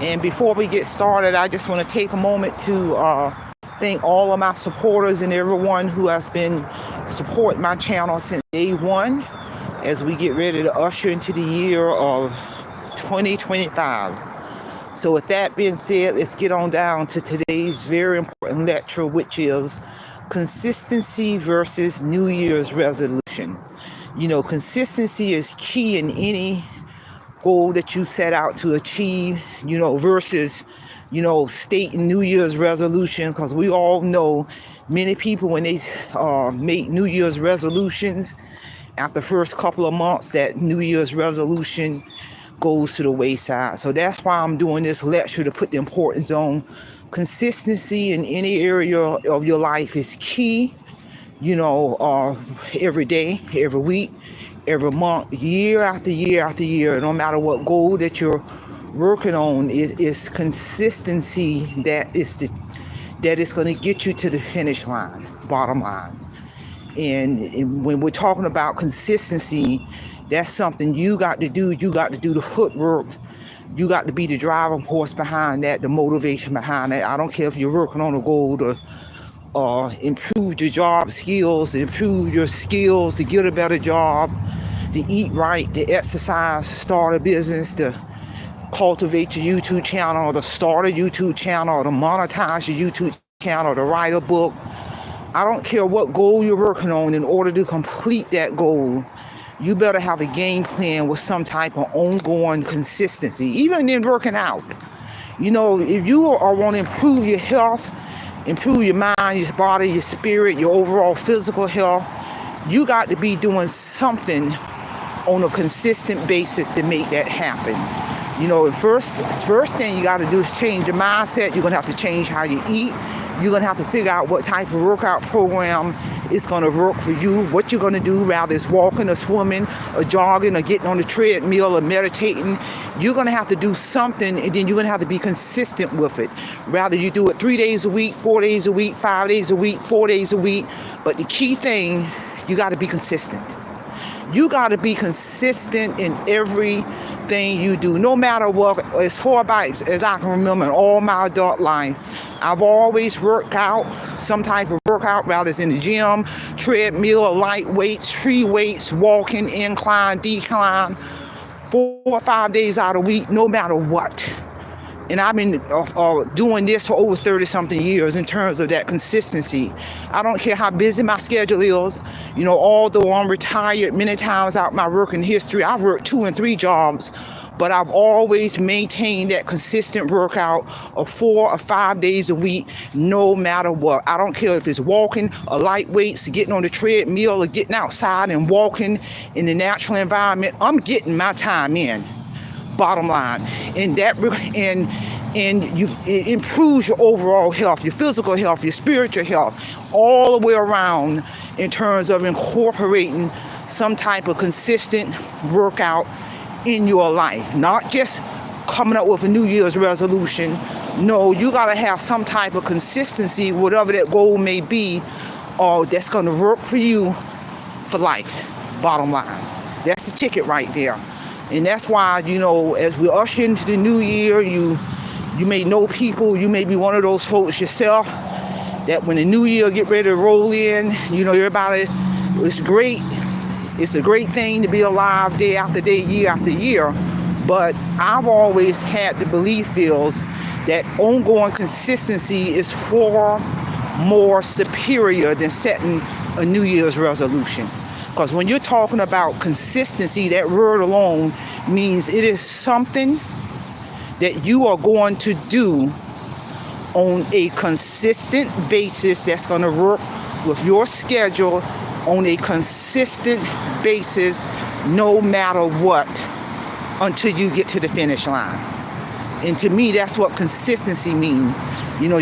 And before we get started, I just want to take a moment to thank all of my supporters and everyone who has been supporting my channel since day one as we get ready to usher into the year of 2025. So with that being said, let's get on down to today's very important lecture, which is consistency versus New Year's resolution. You know, consistency is key in any goal that you set out to achieve, versus, stating New Year's resolutions, because we all know many people when they make New Year's resolutions, after the first couple of months, that New Year's resolution goes to the wayside. So that's why I'm doing this lecture, to put the importance on consistency in any area of your life is key, every day, every week, every month, year after year after year. No matter what goal that you're working on, it is consistency that is going to get you to the finish line, bottom line. And when we're talking about consistency, that's something you got to do. You got to do the footwork. You got to be the driving force behind that, the motivation behind that. I don't care if you're working on a goal to improve your job skills, improve your skills to get a better job, to eat right, to exercise, to start a business, to cultivate your YouTube channel, to start a YouTube channel, to monetize your YouTube channel, to write a book. I don't care what goal you're working on. In order to complete that goal, you better have a game plan with some type of ongoing consistency, even in working out. If you want to improve your health, improve your mind, your body, your spirit, your overall physical health, you got to be doing something on a consistent basis to make that happen. First thing you got to do is change your mindset. You're going to have to change how you eat. You're going to have to figure out what type of workout program is going to work for you, what you're going to do, whether it's walking or swimming or jogging or getting on the treadmill or meditating. You're going to have to do something, and then you're going to have to be consistent with it. Rather you do it 3 days a week, 4 days a week, 5 days a week, 4 days a week. But the key thing, you got to be consistent. You got to be consistent in everything you do, no matter what. As far back as I can remember in all my adult life, I've always worked out, some type of workout, whether it's in the gym, treadmill, light weights, free weights, walking, incline, decline, 4 or 5 days out of the week, no matter what. And I've been doing this for over 30-something years in terms of that consistency. I don't care how busy my schedule is. Although I'm retired many times out my working history, I've worked 2 and 3 jobs, but I've always maintained that consistent workout of 4 or 5 days a week, no matter what. I don't care if it's walking or light weights, getting on the treadmill or getting outside and walking in the natural environment. I'm getting my time in. Bottom line, and it improves your overall health, your physical health, your spiritual health, all the way around, in terms of incorporating some type of consistent workout in your life. Not just coming up with a New Year's resolution. No, you got to have some type of consistency, whatever that goal may be, or that's going to work for you for life. Bottom line, that's the ticket right there. And that's why, as we usher into the new year, you may know people, you may be one of those folks yourself, that when the new year get ready to roll in, everybody, it's great. It's a great thing to be alive day after day, year after year. But I've always had the belief is that ongoing consistency is far more superior than setting a New Year's resolution. Because when you're talking about consistency, that word alone means it is something that you are going to do on a consistent basis that's going to work with your schedule on a consistent basis, no matter what, until you get to the finish line. And to me, that's what consistency means.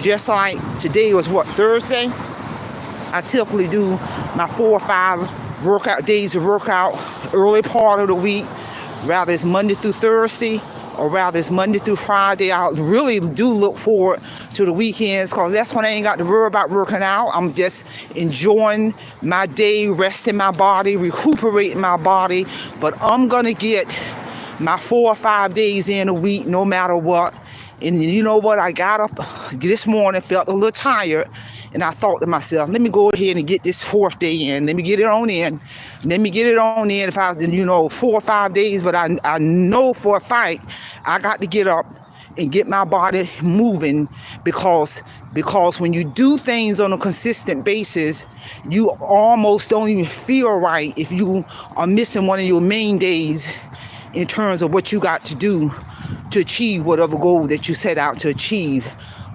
Just like today was Thursday? I typically do my 4 or 5 workout days of workout early part of the week, rather it's Monday through Thursday or rather it's Monday through Friday. I really do look forward to the weekends, because that's when I ain't got to worry about working out. I'm just enjoying my day, resting my body, recuperating my body. But I'm gonna get my 4 or 5 days in a week, no matter what. And you know what? I got up this morning, felt a little tired, and I thought to myself, let me go ahead and get this 4th day in. Let me get it on in. Let me get it on in. If I, 4 or 5 days, but I know for a fact I got to get up and get my body moving, because when you do things on a consistent basis, you almost don't even feel right if you are missing one of your main days in terms of what you got to do to achieve whatever goal that you set out to achieve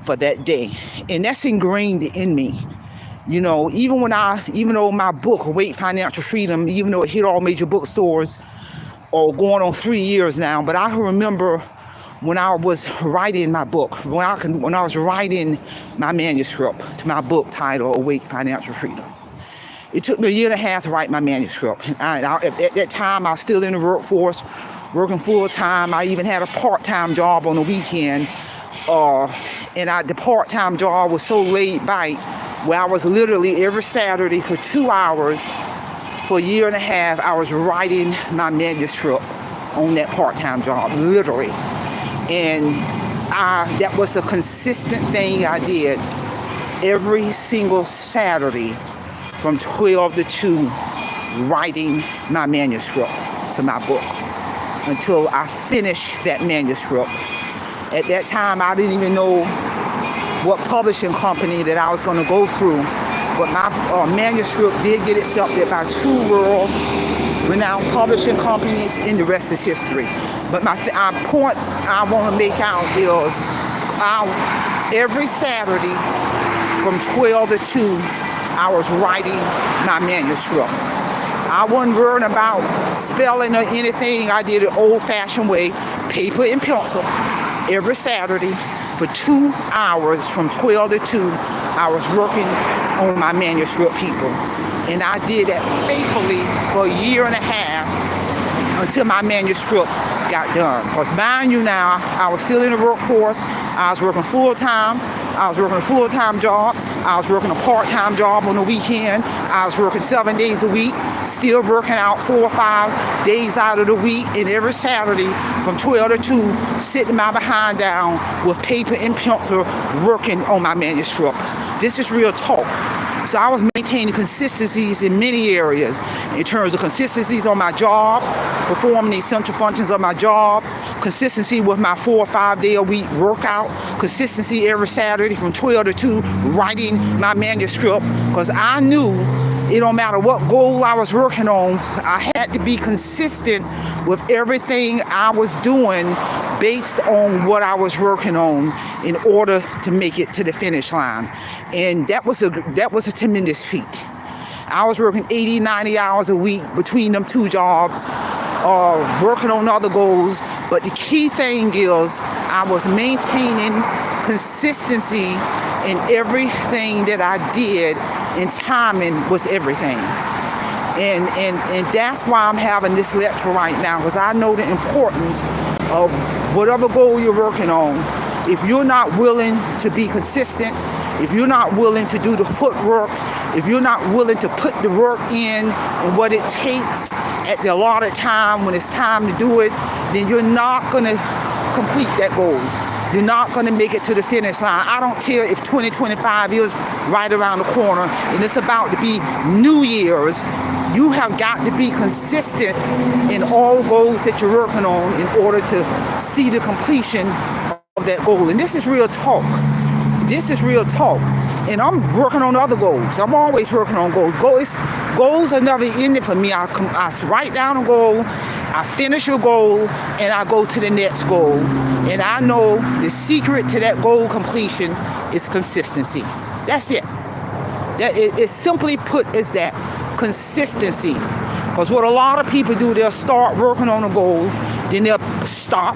for that day. And that's ingrained in me. Even though my book, Awake Financial Freedom, even though it hit all major bookstores, or going on 3 years now, but I remember when I was writing my book, when I was writing my manuscript to my book titled Awake Financial Freedom. It took me 1.5 years to write my manuscript. At that time, I was still in the workforce, working full time. I even had a part-time job on the weekend. And the part-time job was so laid back, where I was literally every Saturday for 2 hours for 1.5 years, I was writing my manuscript on that part-time job, literally. And that was a consistent thing I did every single Saturday from 12 to 2, writing my manuscript to my book until I finished that manuscript. At that time, I didn't even know what publishing company that I was going to go through, but my manuscript did get accepted by 2 world-renowned publishing companies, and the rest is history. But my point I want to make out is every Saturday from 12 to 2, I was writing my manuscript. I wasn't worrying about spelling or anything. I did it old-fashioned way, paper and pencil. Every Saturday for 2 hours from 12 to 2, I was working on my manuscript, people. And I did that faithfully for 1.5 years until my manuscript got done. Because mind you now, I was still in the workforce. I was working full-time. I was working a full-time job. I was working a part-time job on the weekend. I was working 7 days a week, still working out 4 or 5 days out of the week. And every Saturday from 12 to 2, sitting my behind down with paper and pencil, working on my manuscript. This is real talk. So I was maintaining consistencies in many areas, in terms of consistencies on my job, performing the essential functions of my job, consistency with my 4 or 5 day a week workout, consistency every Saturday from 12 to 2, writing my manuscript, because I knew it don't matter what goal I was working on, I had to be consistent with everything I was doing based on what I was working on in order to make it to the finish line. And that was a tremendous feat. I was working 80, 90 hours a week between them 2 jobs, working on other goals. But the key thing is I was maintaining consistency in everything that I did, and timing was everything. And that's why I'm having this lecture right now, because I know the importance of whatever goal you're working on. If you're not willing to be consistent, if you're not willing to do the footwork, if you're not willing to put the work in and what it takes at the allotted time when it's time to do it, then you're not going to complete that goal. You're not going to make it to the finish line. I don't care if 2025 is right around the corner and it's about to be New Year's. You have got to be consistent in all goals that you're working on in order to see the completion of that goal. And this is real talk. This is real talk. And I'm working on other goals. I'm always working on goals. Goals are never ending for me. I write down a goal, I finish a goal, and I go to the next goal. And I know the secret to that goal completion is consistency. That's it. That it simply put is that consistency. Because what a lot of people do, they'll start working on a goal, then they'll stop.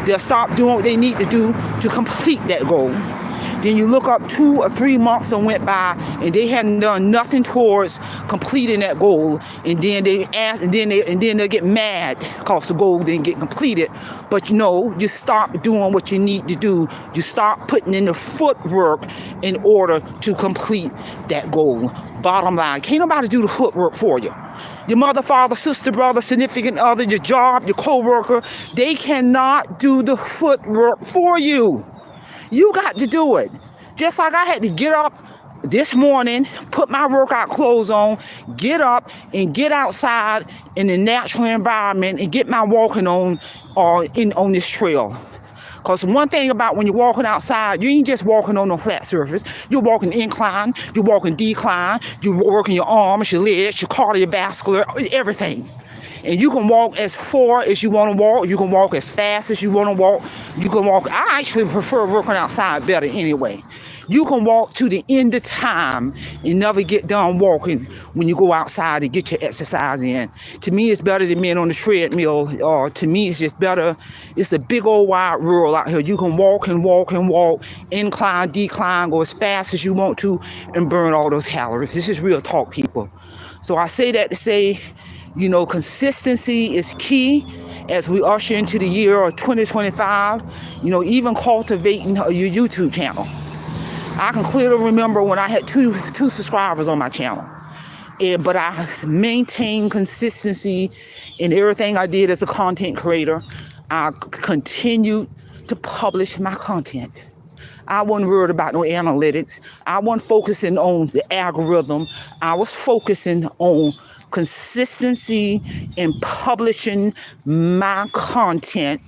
They'll stop doing what they need to do to complete that goal. Then you look up 2 or 3 months that went by and they hadn't done nothing towards completing that goal. And then they ask, and then they get mad because the goal didn't get completed. But you stop doing what you need to do. You start putting in the footwork in order to complete that goal. Bottom line, can't nobody do the footwork for you. Your mother, father, sister, brother, significant other, your job, your co-worker, they cannot do the footwork for you. You got to do it. Just like I had to get up this morning, put my workout clothes on, get up and get outside in the natural environment and get my walking on this trail. Because one thing about when you're walking outside, you ain't just walking on a flat surface. You're walking incline, you're walking decline, you're working your arms, your legs, your cardiovascular, everything. And you can walk as far as you want to walk. You can walk as fast as you want to walk. You can walk. I actually prefer working outside better anyway. You can walk to the end of time and never get done walking when you go outside to get your exercise in. To me, it's better than being on the treadmill. To me, it's just better. It's a big old wide world out here. You can walk and walk and walk, incline, decline, go as fast as you want to and burn all those calories. This is real talk, people. So I say that to say, consistency is key as we usher into the year of 2025, even cultivating your YouTube channel. I can clearly remember when I had two subscribers on my channel, but I maintained consistency in everything I did as a content creator. I continued to publish my content. I wasn't worried about no analytics. I wasn't focusing on the algorithm. I was focusing on consistency in publishing my content.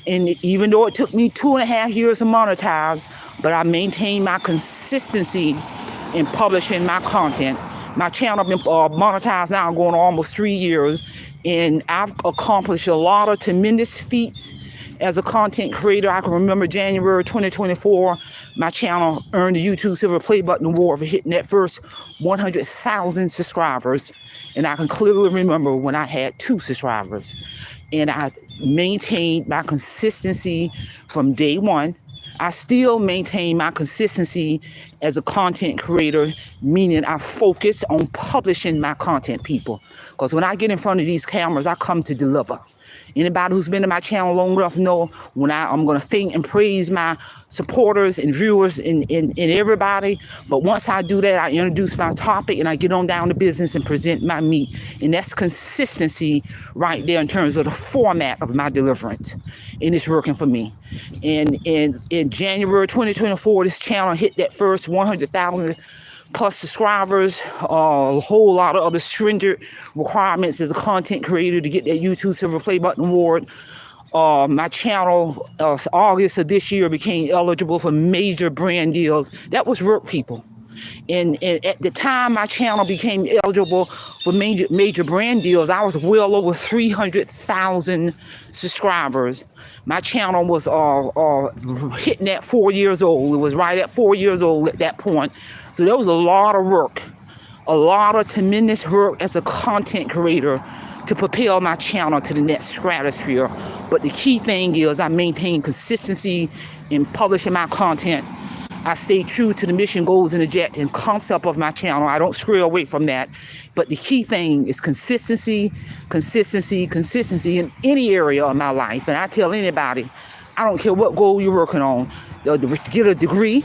And even though it took me 2.5 years to monetize, but I maintained my consistency in publishing my content. My channel been monetized now going on almost 3 years, and I've accomplished a lot of tremendous feats as a content creator. I can remember January 2024, my channel earned the YouTube Silver Play Button Award for hitting that first 100,000 subscribers. And I can clearly remember when I had 2 subscribers. And I maintained my consistency from day one. I still maintain my consistency as a content creator, meaning I focus on publishing my content, people. Because when I get in front of these cameras, I come to deliver. Anybody who's been to my channel long enough know when I'm going to thank and praise my supporters and viewers and everybody. But once I do that, I introduce my topic and I get on down to business and present my meat. And that's consistency right there in terms of the format of my deliverance. And it's working for me. And in January 2024, this channel hit that first 100,000 plus subscribers, a whole lot of other stringent requirements as a content creator to get that YouTube Silver Play Button Award. My channel, August of this year, became eligible for major brand deals. That was work, people. And at the time my channel became eligible for major brand deals, I was well over 300,000 subscribers. My channel was hitting at 4 years old. It was right at 4 years old at that point. So there was a lot of work, a lot of tremendous work as a content creator to propel my channel to the next stratosphere. But the key thing is I maintain consistency in publishing my content. I stay true to the mission, goals, and objective and concept of my channel. I don't stray away from that. But the key thing is consistency, consistency, consistency in any area of my life. And I tell anybody, I don't care what goal you're working on, to get a degree,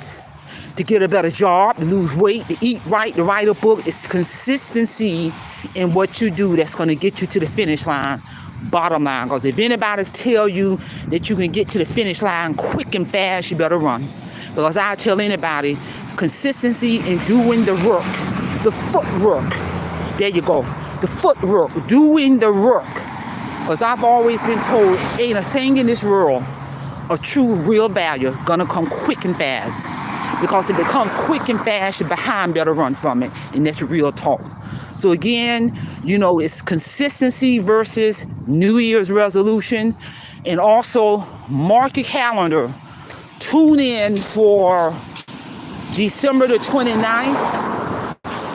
to get a better job, to lose weight, to eat right, to write a book. It's consistency in what you do that's going to get you to the finish line. Bottom line, because if anybody tell you that you can get to the finish line quick and fast, you better run. Because I tell anybody, consistency in doing the work, the footwork. There you go. The footwork, doing the work. Because I've always been told, ain't a thing in this world of true, real value gonna come quick and fast. Because if it comes quick and fast, you're behind, better run from it. And that's real talk. So again, it's consistency versus New Year's resolution. And also mark your calendar. Tune in for December the 29th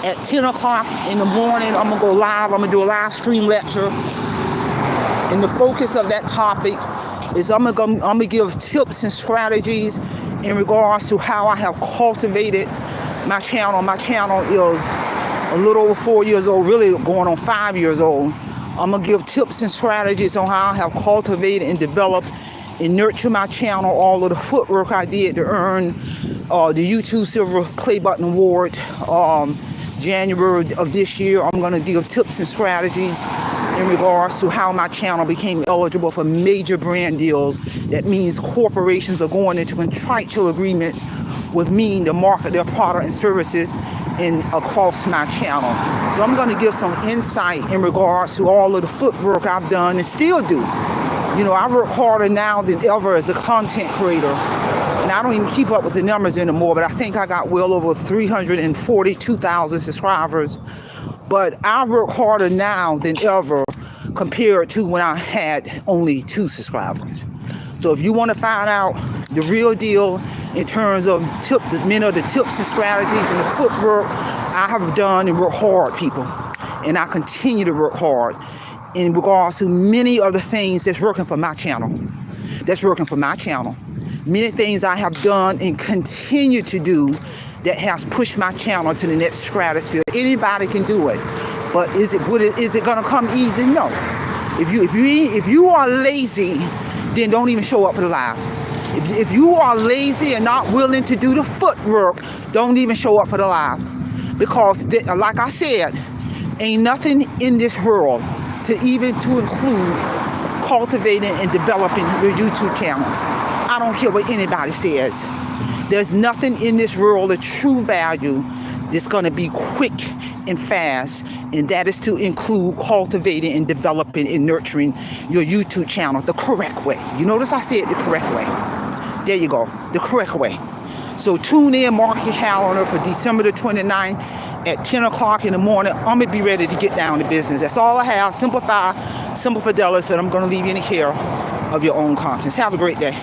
at 10 o'clock in the morning. I'm going to go live. I'm going to do a live stream lecture. And the focus of that topic is I'm going to give tips and strategies in regards to how I have cultivated my channel. My channel is a little over 4 years old, really going on 5 years old. I'm gonna give tips and strategies on how I have cultivated and developed and nurtured my channel, all of the footwork I did to earn the YouTube Silver Play Button Award January of this year. I'm gonna give tips and strategies in regards to how my channel became eligible for major brand deals. That means corporations are going into contractual agreements with me to market their product and services across my channel. So I'm going to give some insight in regards to all of the footwork I've done and still do. You know, I work harder now than ever as a content creator. And I don't even keep up with the numbers anymore, but I think I got well over 342,000 subscribers. But I work harder now than ever compared to when I had only 2 subscribers. So if you want to find out the real deal in terms of many of the tips and strategies and the footwork I have done and worked hard, people, and I continue to work hard in regards to many of the things that's working for my channel. Many things I have done and continue to do that has pushed my channel to the next stratosphere. Anybody can do it, but is it gonna come easy? No. If you are lazy, then don't even show up for the live. If you are lazy and not willing to do the footwork, don't even show up for the live. Because like I said, ain't nothing in this world to include cultivating and developing your YouTube channel. I don't care what anybody says. There's nothing in this world of true value that's going to be quick and fast, and that is to include cultivating and developing and nurturing your YouTube channel the correct way. You notice I said the correct way. There you go, the correct way. So tune in, mark your calendar for December the 29th at 10 o'clock in the morning. I'm going to be ready to get down to business. That's all I have. Simple Fidelis, and I'm going to leave you in the care of your own conscience. Have a great day.